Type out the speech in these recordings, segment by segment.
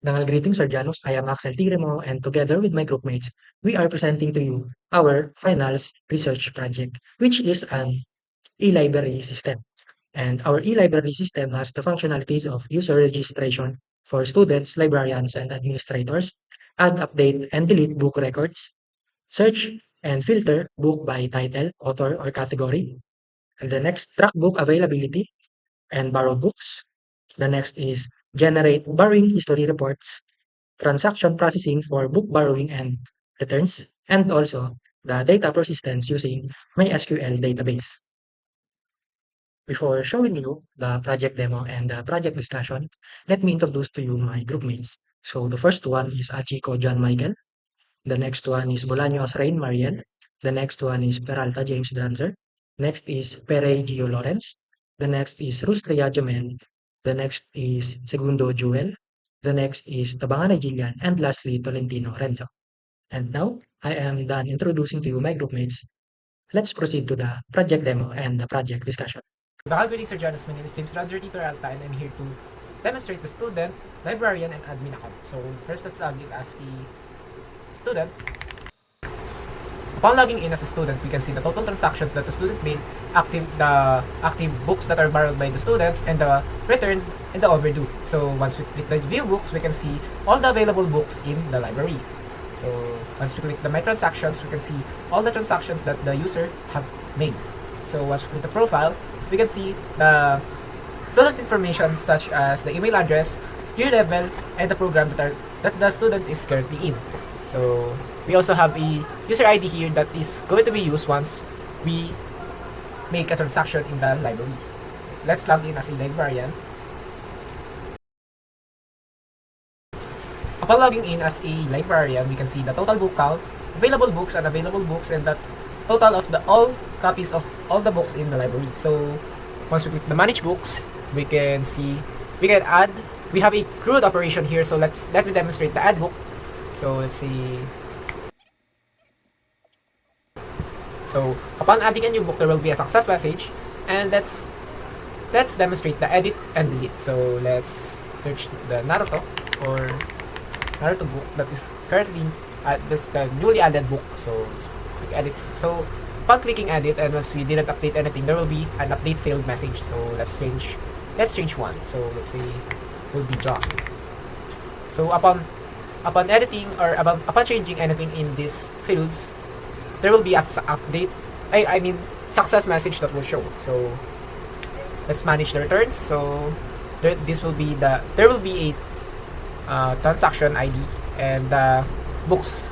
Dangal greetings, Sarjanos. I am Axel Tiremo, and together with my groupmates, we are presenting to you our finals research project, which is an e-library system. And our e-library system has the functionalities of user registration for students, librarians, and administrators, add, update, and delete book records, search and filter book by title, author, or category. And the next, track book availability and borrowed books. The next is generate borrowing history reports, transaction processing for book borrowing and returns, and also the data persistence using MySQL database. Before showing you the project demo and the project discussion, let me introduce to you my groupmates. So the first one is ATCHICO John Michael. The next one is Bolanos Rain Mariel. The next one is Peralta James Danzer. Next is Perey Gio Lawrence. The next is Rustria Jamel. The next is Segundo Jewel. The next is Tabanganay Jillian. And lastly, Tolentino Renzo. And now, I am done introducing to you my groupmates. Let's proceed to the project demo and the project discussion. The Calgary Surgeon's, my name is James Roger T. Peralta, and I'm here to demonstrate the student, librarian, and admin account. So first, let's log in as a student. Upon logging in as a student, we can see the total transactions that the student made, the active books that are borrowed by the student, and the return and the overdue. So once we click the view books, we can see all the available books in the library. So once we click the my transactions, we can see all the transactions that the user have made. So once we click the profile, we can see the student information such as the email address, year level, and the program that the student is currently in. So we also have a user ID here that is going to be used once we make a transaction in the library. Let's log in as a librarian. Upon logging in as a librarian, we can see the total book count, available books, and the total of the all copies of all the books in the library. So once we click the manage books, we can add. We have a CRUD operation here, so let me demonstrate the add book. So let's see. So upon adding a new book, there will be a success message, and let's demonstrate the edit and delete. So let's search the Naruto book that is currently this the newly added book. So let's click edit. So upon clicking edit, and once we didn't update anything, there will be an update failed message. So let's change one. So let's say will be John. So upon editing or upon changing anything in these fields, there will be an success message that will show. So let's manage the returns. So there will be a transaction ID and the books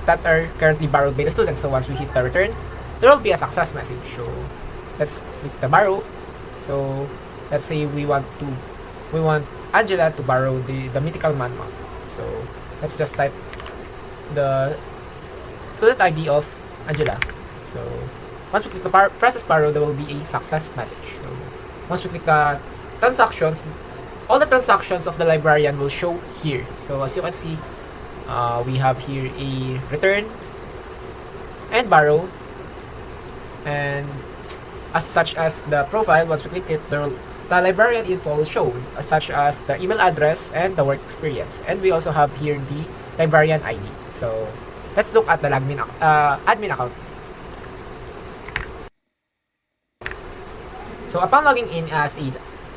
that are currently borrowed by the students. So once we hit the return, there will be a success message. So let's click the borrow. So let's say we want Angela to borrow the mythical manual. So let's just type the student ID of Angela. So once we click the process borrow, there will be a success message. So once we click the transactions, all the transactions of the librarian will show here. So as you can see, we have here a return and borrow, and such as the profile. Once we click it, the librarian info will show, such as the email address and the work experience. And we also have here the librarian ID. So let's look at the admin account. So upon logging in as a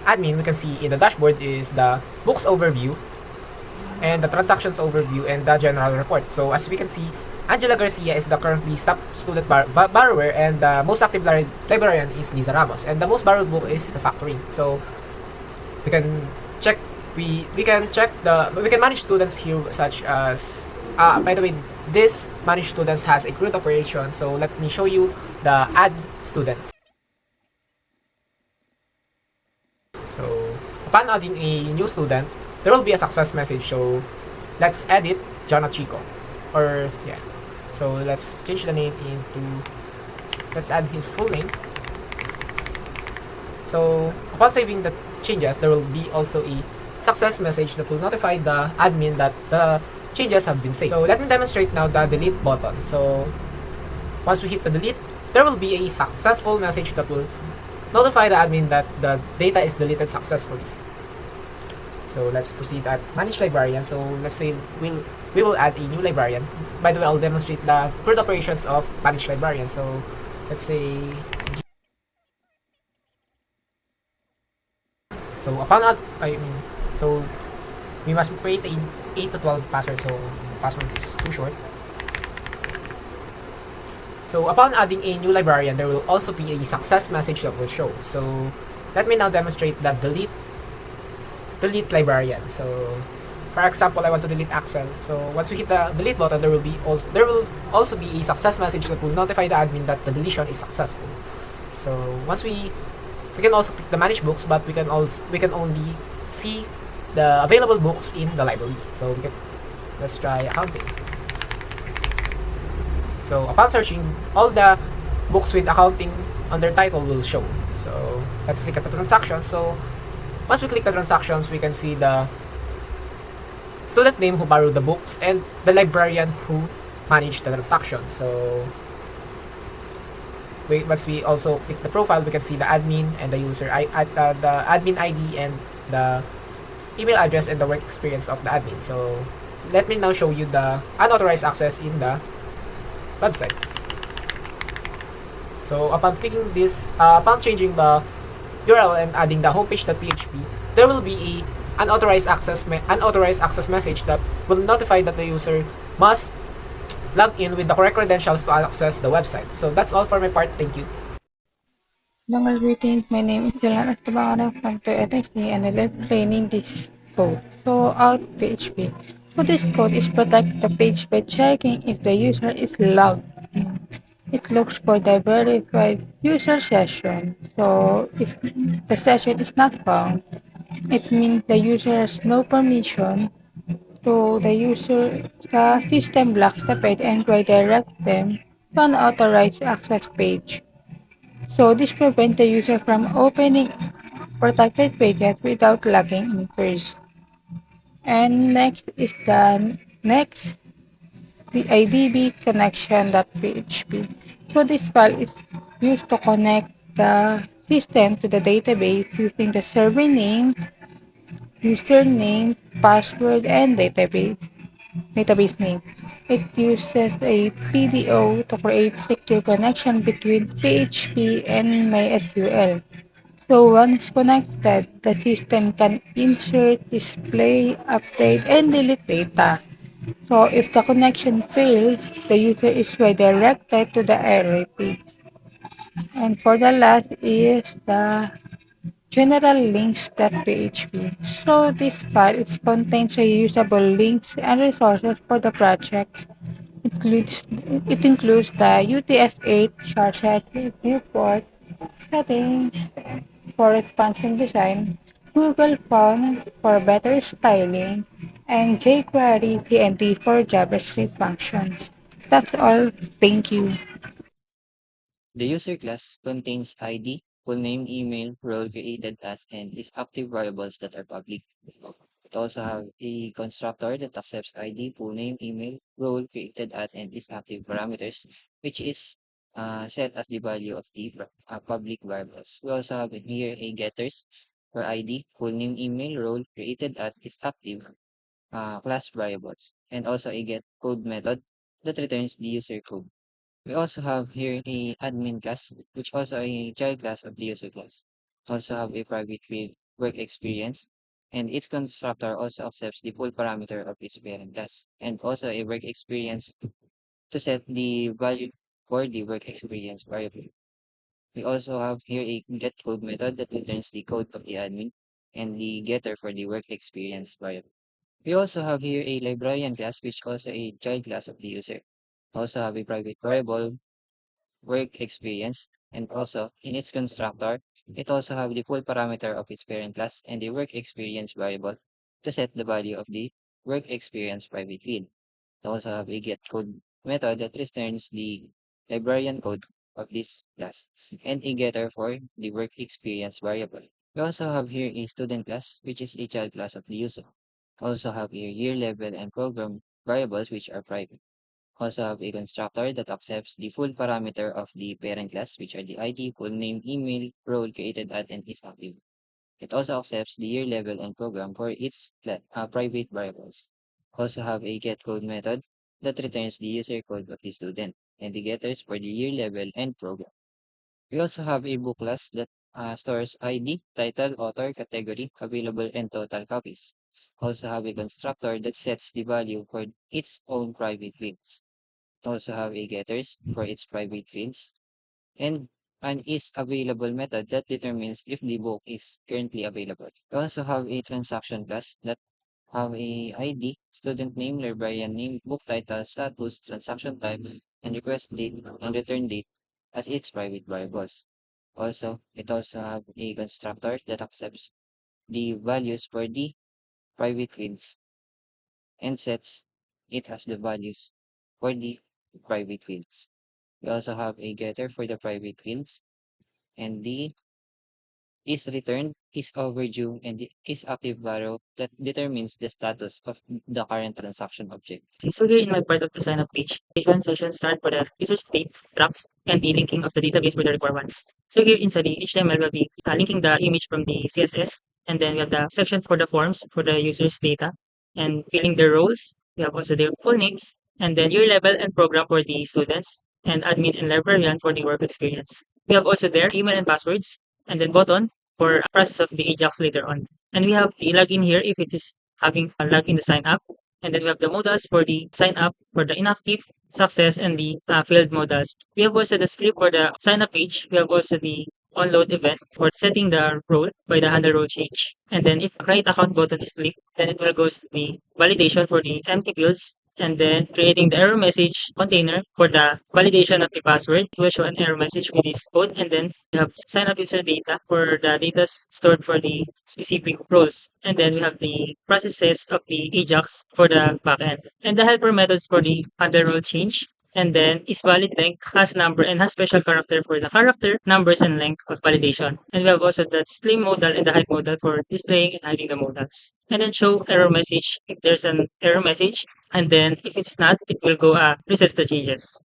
admin, we can see in the dashboard is the books overview and the transactions overview and the general report. So as we can see, Angela Garcia is the currently top student borrower, and the most active librarian is Liza Ramos, and the most borrowed book is Refactoring. So we can check we can manage students here, such as by the way, this manage students has a CRUD operation. So let me show you the add students. So upon adding a new student, there will be a success message. So let's edit John ATCHICO, or yeah. So let's change the name let's add his full name. So upon saving the changes, there will be also a success message that will notify the admin that the changes have been saved. So let me demonstrate now the delete button. So once we hit the delete, there will be a successful message that will notify the admin that the data is deleted successfully. So let's proceed at manage librarian. So let's say we will add a new librarian. By the way, I'll demonstrate the current operations of manage librarian. So let's say so upon add, I mean so we must create a 8 to 12 password. So password is too short. So upon adding a new librarian, there will also be a success message that will show. So let me now demonstrate the delete librarian. So for example, I want to delete Axel. So once we hit the delete button, there will also be a success message that will notify the admin that the deletion is successful. So once we can also click the manage books, but we can only see the available books in the library. So let's try accounting. So upon searching, all the books with accounting under title will show. So let's click at the transactions. So once we click the transactions, we can see the student name who borrowed the books and the librarian who managed the transaction. So once we also click the profile, we can see the admin and the user, the admin ID and the email address and the work experience of the admin. So let me now show you the unauthorized access in the website. So upon clicking this, upon changing the URL and adding the homepage.php, there will be a unauthorized access message that will notify that the user must log in with the correct credentials to access the website. So that's all for my part. Thank you. Normal greetings, my name is Dylan Tabangana from TOETC and I love training this code. So AUTH.PHP. So this code is protect the page by checking if the user is logged in. It looks for the verified user session. So if the session is not found, it means the user has no permission. So the system blocks the page and redirect them to an authorized access page. So this prevents the user from opening protected pages without logging in first. And next the IDB connection.php. So this file is used to connect the system to the database using the server name, username, password, and database name. It uses a PDO to create secure connection between PHP and MySQL. So once connected, the system can insert, display, update, and delete data. So if the connection fails, the user is redirected to the error page. And for the last is the general links.php. So this file contains reusable links and resources for the project. Includes it includes the UTF-8 charset report settings for expansion design, Google Fonts for better styling, and jQuery TNT for JavaScript functions. That's all. Thank you. The user class contains ID, full name, email, role created as, and is active variables that are public. It also have a constructor that accepts ID, full name, email, role created as, and is active parameters, which is set as the value of the public variables. We also have here a getters for ID, full name, email, role created at is active class variables, and also a get code method that returns the user code. We also have here a admin class, which also a child class of the user class. Also have a private work experience, and its constructor also accepts the full parameter of its parent class, and also a work experience to set the value for the work experience variable. We also have here a get code method that returns the code of the admin and the getter for the work experience variable. We also have here a librarian class, which also a child class of the user. Also have a private variable work experience, and also in its constructor, it also have the full parameter of its parent class and the work experience variable to set the value of the work experience private field. It also have a get code method that returns the librarian code of this class and a getter for the work experience variable. We also have here a student class, which is a child class of the user. Also have here year level and program variables, which are private. Also have a constructor that accepts the full parameter of the parent class, which are the ID, full name, email, role created at, and is active. It also accepts the year level and program for its private variables. Also have a getCode method that returns the user code of the student and the getters for the year level and program. We also have a book class that stores ID, title, author, category, available, and total copies. Also have a constructor that sets the value for its own private fields. Also have a getters for its private fields and an is available method that determines if the book is currently available. We also have a transaction class that have a ID, student name, librarian name, book title, status, transaction type, and request date and return date as its private variables. Also, it also have a constructor that accepts the values for the private fields and sets it as the values for the private fields. We also have a getter for the private fields and the is returned, is overdue, and the is active value that determines the status of the current transaction object. So here in my part of the sign up page, the transaction start for the user state, tracks, and the linking of the database for the required ones. So here inside the HTML, we have the linking the image from the CSS, and then we have the section for the forms for the user's data, and filling their roles. We have also their full names, and then year level and program for the students, and admin and librarian for the work experience. We have also their email and passwords, and then button for process of the Ajax later on. And we have the login here if it is having a login to sign up. And then we have the modals for the sign up, for the inactive, success, and the failed modals. We have also the script for the sign up page. We have also the onload event for setting the role by the handle role change. And then if the create account button is clicked, then it will go to the validation for the empty fields, and then creating the error message container for the validation of the password. It will show an error message with this code, and then we have sign up user data for the data stored for the specific roles. And then we have the processes of the Ajax for the backend. And the helper methods for the under role change. And then is valid length, has number, and has special character for the character, numbers, and length of validation. And we have also the display modal and the hide modal for displaying and hiding the modals. And then show error message if there's an error message. And then if it's not, it will go resets the changes.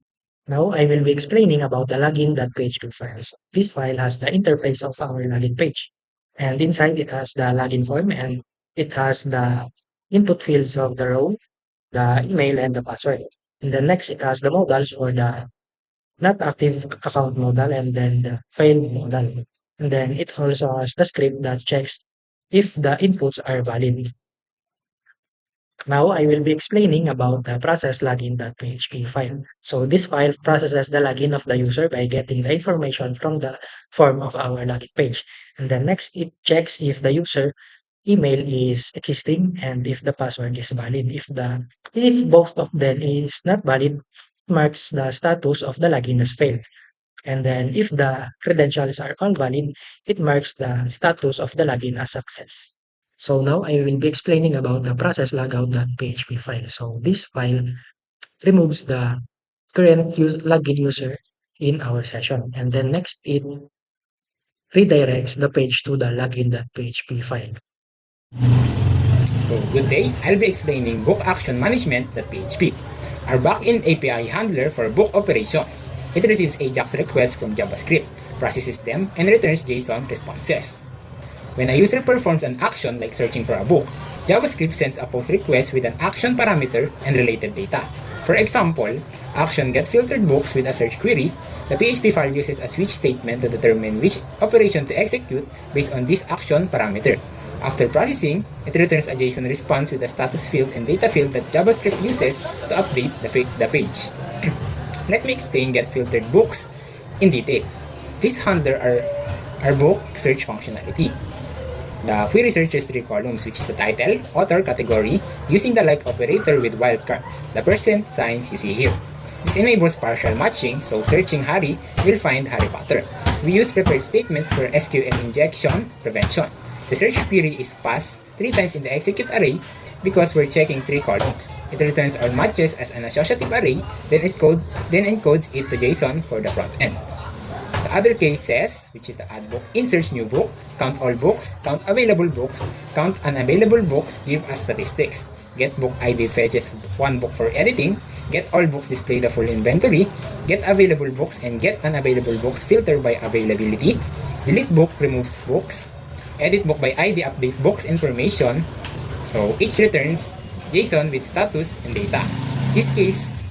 Now I will be explaining about the login.php files. This file has the interface of our login page. And inside it has the login form, and it has the input fields of the row, the email, and the password. And then next it has the modals for the not active account modal, and then the failed modal. And then it also has the script that checks if the inputs are valid. Now I will be explaining about the process login.php file. So this file processes the login of the user by getting the information from the form of our login page. And then next it checks if the user email is existing and if the password is valid. If both of them is not valid, marks the status of the login as failed. And then if the credentials are all valid, it marks the status of the login as success. So now I will be explaining about the process logout.php file. So this file removes the current login user in our session. And then next it redirects the page to the login.php file. So good day, I'll be explaining BOOKACTIONMANAGEMENT.PHP, our backend API handler for book operations. It receives AJAX requests from JavaScript, processes them, and returns JSON responses. When a user performs an action like searching for a book, JavaScript sends a post request with an action parameter and related data. For example, action get filtered books with a search query. The PHP file uses a switch statement to determine which operation to execute based on this action parameter. After processing, it returns a JSON response with a status field and data field that JavaScript uses to update the page. Let me explain get filtered books in detail. This handler our book search functionality. The query searches three columns, which is the title, author, category, using the like operator with wildcards, the percent signs you see here. This enables partial matching, so searching Harry will find Harry Potter. We use prepared statements for SQL injection prevention. The search query is passed 3 times in the execute array because we're checking 3 columns. It returns all matches as an associative array, then encodes it to JSON for the front end. The other case says, which is the add book, inserts new book, count all books, count available books, count unavailable books, give us statistics. Get book ID fetches 1 book for editing, get all books display the full inventory, get available books and get unavailable books filter by availability, delete book removes books, edit book by ID, update books information. So each returns JSON with status and data. This case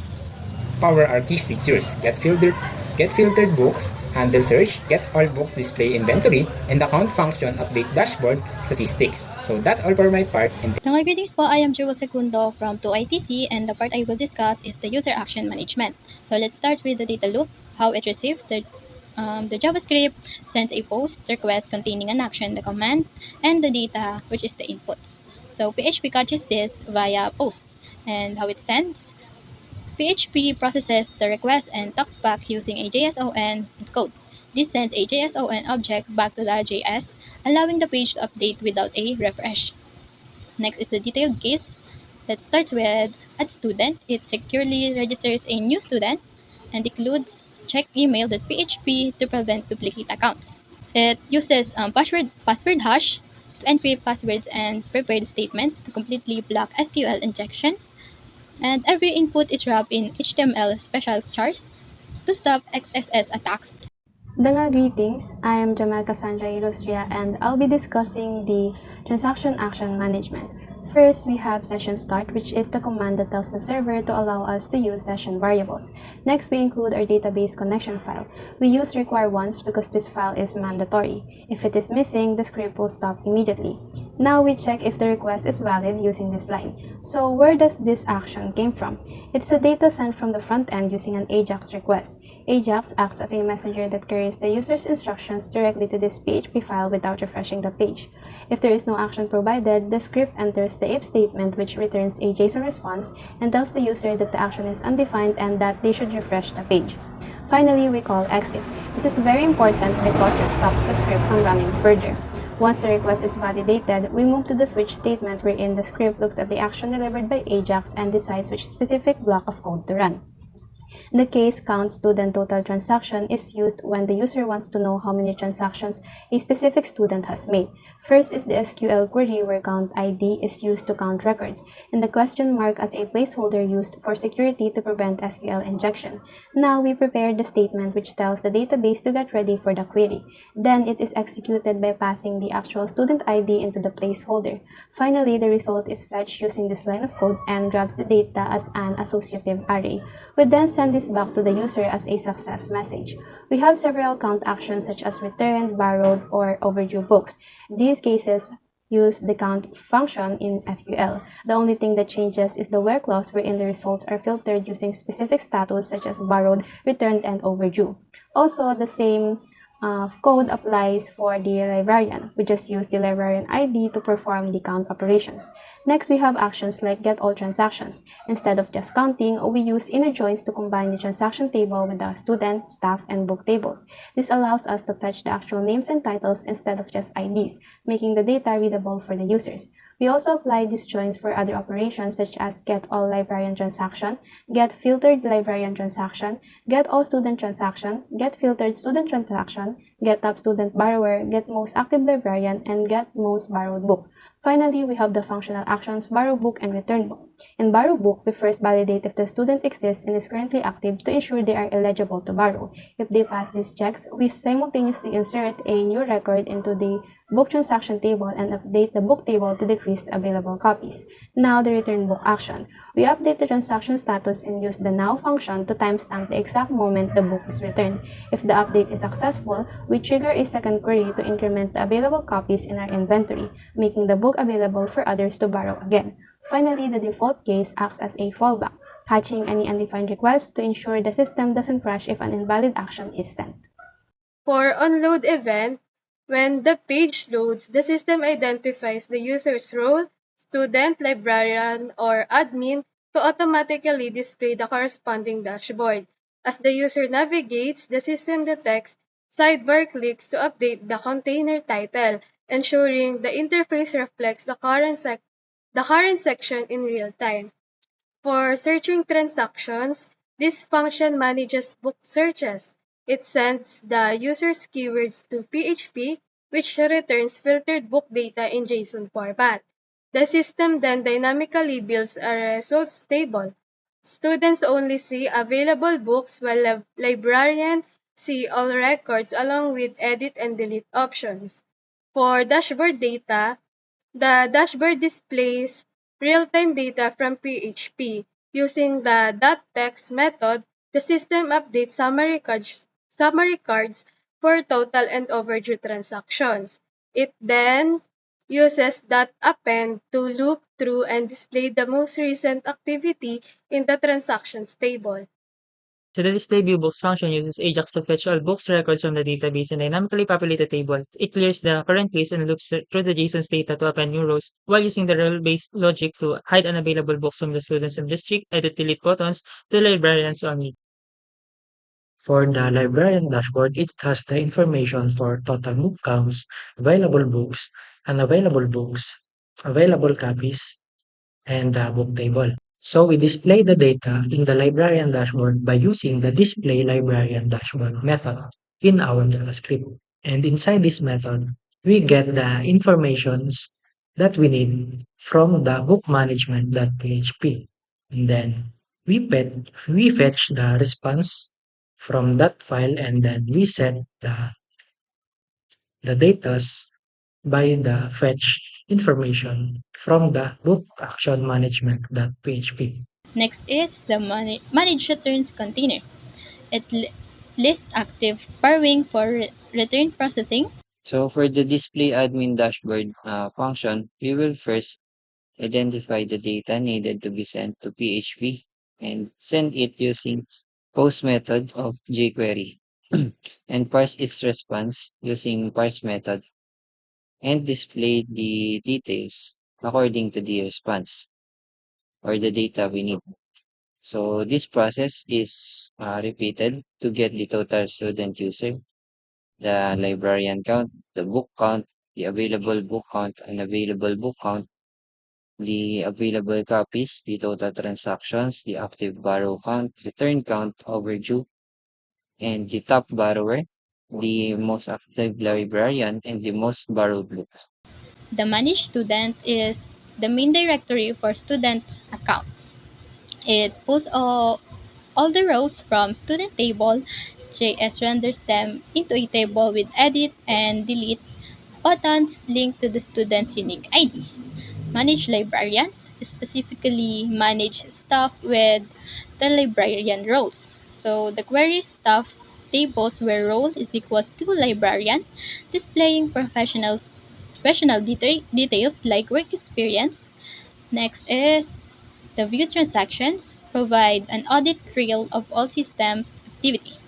power our key features: get filtered books, handle search, get all books, display inventory, and the count function, update dashboard statistics. So that's all for my part. And Mga greetings po, I am Segundo from 2ITC, and the part I will discuss is the user action management. So let's start with the data loop, how it receives the JavaScript sends a post request containing an action, the command, and the data, which is the inputs. So PHP catches this via post, and how it sends. PHP processes the request and talks back using a JSON code. This sends a JSON object back to the JS, allowing the page to update without a refresh. Next is the detailed case. That starts with add student. It securely registers a new student and includes check email.php to prevent duplicate accounts. It uses password hash to encrypt passwords and prepared statements to completely block SQL injection. And every input is wrapped in HTML special chars to stop XSS attacks. Mga greetings, I am Jamal Cassandra Rustria and I'll be discussing the transaction action management. First, we have session start, which is the command that tells the server to allow us to use session variables. Next, we include our database connection file. We use require once because this file is mandatory. If it is missing, the script will stop immediately. Now we check if the request is valid using this line. So where does this action came from? It's a data sent from the front end using an AJAX request. AJAX acts as a messenger that carries the user's instructions directly to this PHP file without refreshing the page. If there is no action provided, the script enters the if statement, which returns a JSON response and tells the user that the action is undefined and that they should refresh the page. Finally, we call exit. This is very important because it stops the script from running further. Once the request is validated, we move to the switch statement wherein the script looks at the action delivered by AJAX and decides which specific block of code to run. The case count student total transaction is used when the user wants to know how many transactions a specific student has made. First is the SQL query where count ID is used to count records, and the question mark as a placeholder used for security to prevent SQL injection. Now we prepare the statement which tells the database to get ready for the query. Then it is executed by passing the actual student ID into the placeholder. Finally, the result is fetched using this line of code and grabs the data as an associative array. We then send this back to the user as a success message. We have several count actions such as returned, borrowed, or overdue books. These cases use the count function in SQL. The only thing that changes is the where clause wherein the results are filtered using specific status such as borrowed, returned, and overdue. Also, the same code applies for the librarian. We just use the librarian ID to perform the count operations. Next, we have actions like get all transactions. Instead of just counting, we use inner joins to combine the transaction table with the student, staff, and book tables. This allows us to fetch the actual names and titles instead of just IDs, making the data readable for the users. We also apply these joins for other operations such as get all librarian transaction, get filtered librarian transaction, get all student transaction, get filtered student transaction, get top student borrower, get most active librarian, and get most borrowed book. Finally, we have the functional actions borrow book and return book. In borrow book, we first validate if the student exists and is currently active to ensure they are eligible to borrow. If they pass these checks, we simultaneously insert a new record into the book transaction table and update the book table to decrease the available copies. Now, the return book action. We update the transaction status and use the now function to timestamp the exact moment the book is returned. If the update is successful, we trigger a second query to increment the available copies in our inventory, making the book available for others to borrow again. Finally, the default case acts as a fallback, catching any undefined request to ensure the system doesn't crash if an invalid action is sent. For onload event, when the page loads, the system identifies the user's role, student, librarian, or admin to automatically display the corresponding dashboard. As the user navigates, the system detects sidebar clicks to update the container title, ensuring the interface reflects the current section in real time. For searching transactions, this function manages book searches. It sends the user's keyword to PHP, which returns filtered book data in JSON format. The system then dynamically builds a results table. Students only see available books while librarians see all records along with edit and delete options. For dashboard data, the dashboard displays real-time data from PHP. Using the .text method, the system updates summary cards for total and overdue transactions. It then uses .append to loop through and display the most recent activity in the transactions table. So the display view books function uses AJAX to fetch all books records from the database and dynamically populate the table. It clears the current case and loops through the JSON's data to append new rows, while using the role-based logic to hide unavailable books from the students and district, edit delete buttons to the librarians only. For the librarian dashboard, it has the information for total book counts, available books, unavailable books, available copies, and the book table. So we display the data in the librarian dashboard by using the display librarian dashboard method in our JavaScript. And inside this method, we get the informations that we need from the bookmanagement.php. And then we fetch the response from that file and then we set the datas by the fetch information from the bookactionmanagement.php. Next is the manage returns container. It lists active borrowing for return processing. So for the display admin dashboard function, we will first identify the data needed to be sent to PHP and send it using post method of jQuery and parse its response using parse method and display the details according to the response or the data we need. So this process is repeated to get the total student user, the librarian count, the book count, the available book count, unavailable book count, the available copies, the total transactions, the active borrow count, return count, overdue, and the top borrower, the most active librarian, and the most borrowed book. The manage student is the main directory for students' account. It pulls all the rows from student table. JS renders them into a table with edit and delete buttons linked to the student's unique ID. Manage librarians specifically manage stuff with the librarian roles. So the query stuff tables where role is equals to librarian, displaying professional details like work experience. Next is the view transactions provide an audit trail of all systems activity.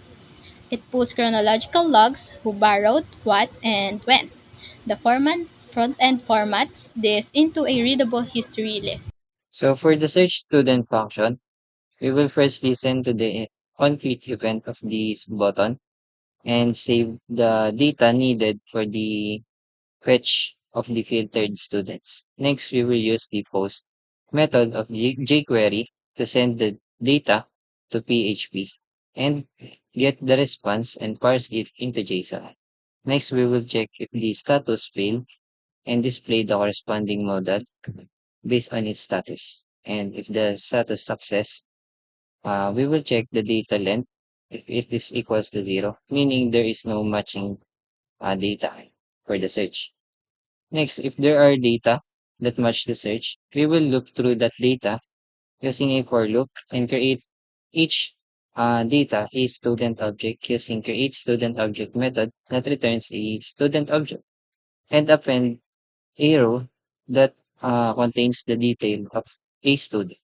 It pulls chronological logs who borrowed, what, and when. The front end formats this into a readable history list. So for the search student function, we will first listen to the on-click event of this button and save the data needed for the fetch of the filtered students. Next, we will use the post method of the jQuery to send the data to PHP and get the response and parse it into JSON. Next, we will check if the status failed and display the corresponding modal based on its status. And if the status success, we will check the data length if it is equals to 0, meaning there is no matching data for the search. Next, if there are data that match the search, we will look through that data using a for loop and create each data a student object using create student object method that returns a student object and append a row that contains the detail of a student.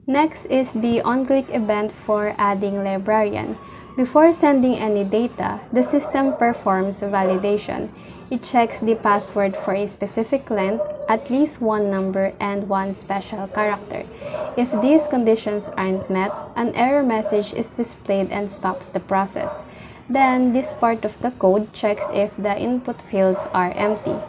Next is the on-click event for adding librarian. Before sending any data, the system performs validation. It checks the password for a specific length, at least one number, and one special character. If these conditions aren't met, an error message is displayed and stops the process. Then, this part of the code checks if the input fields are empty.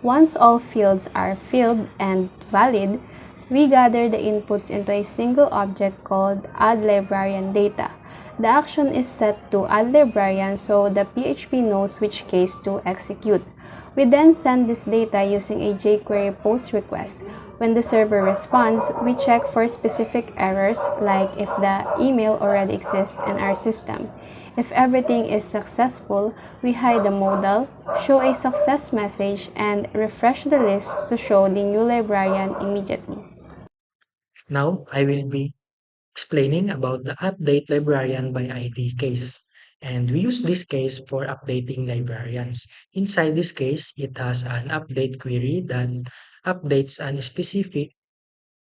Once all fields are filled and valid, we gather the inputs into a single object called add librarian data. The action is set to add librarian so the PHP knows which case to execute. We then send this data using a jQuery post request. When the server responds, we check for specific errors like if the email already exists in our system. If everything is successful, we hide the modal, show a success message, and refresh the list to show the new librarian immediately. Now, I will be explaining about the update librarian by ID case. And we use this case for updating librarians. Inside this case, it has an update query that updates a specific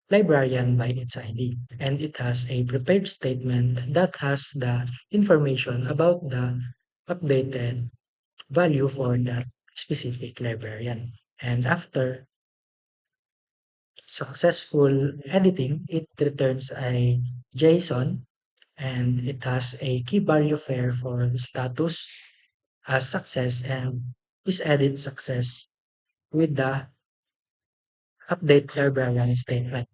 librarian by its ID. And it has a prepared statement that has the information about the updated value for that specific librarian. And after successful editing, it returns a JSON and it has a key value pair for status as success and is edit success with the update librarian statement.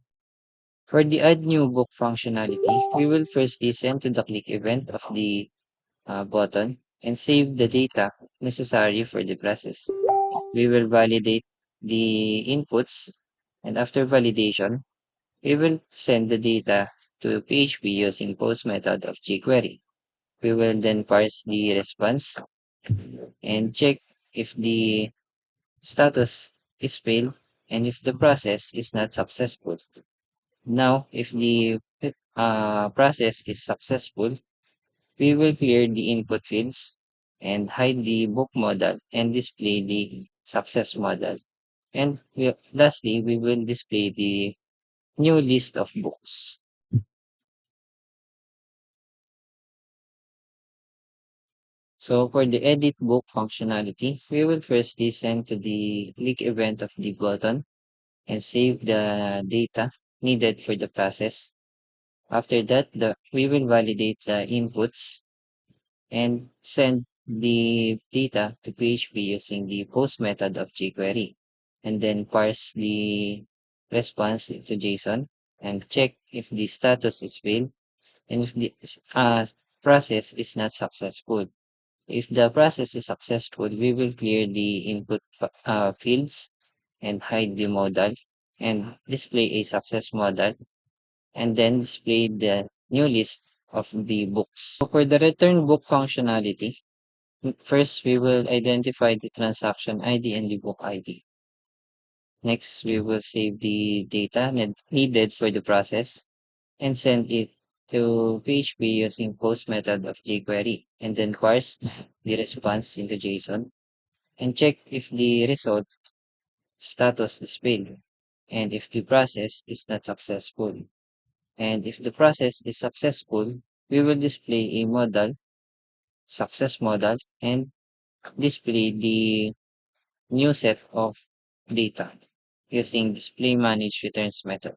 For the add new book functionality, we will first listen to the click event of the button and save the data necessary for the process. We will validate the inputs, and after validation, we will send the data to PHP using post method of jQuery. We will then parse the response and check if the status is failed and if the process is not successful. Now, if the process is successful, we will clear the input fields and hide the book model and display the success model. And lastly, we will display the new list of books. So for the edit book functionality, we will first listen to the click event of the button and save the data needed for the process. After that, we will validate the inputs and send the data to PHP using the post method of jQuery, and then parse the response into JSON and check if the status is failed and if the process is not successful. If the process is successful, we will clear the input fields and hide the modal and display a success modal and then display the new list of the books. So for the return book functionality, first we will identify the transaction ID and the book ID. Next, we will save the data needed for the process and send it to PHP using post method of jQuery and then parse the response into JSON and check if the result status is failed and if the process is not successful. And if the process is successful, we will display a modal, success modal, and display the new set of data using display manage returns method.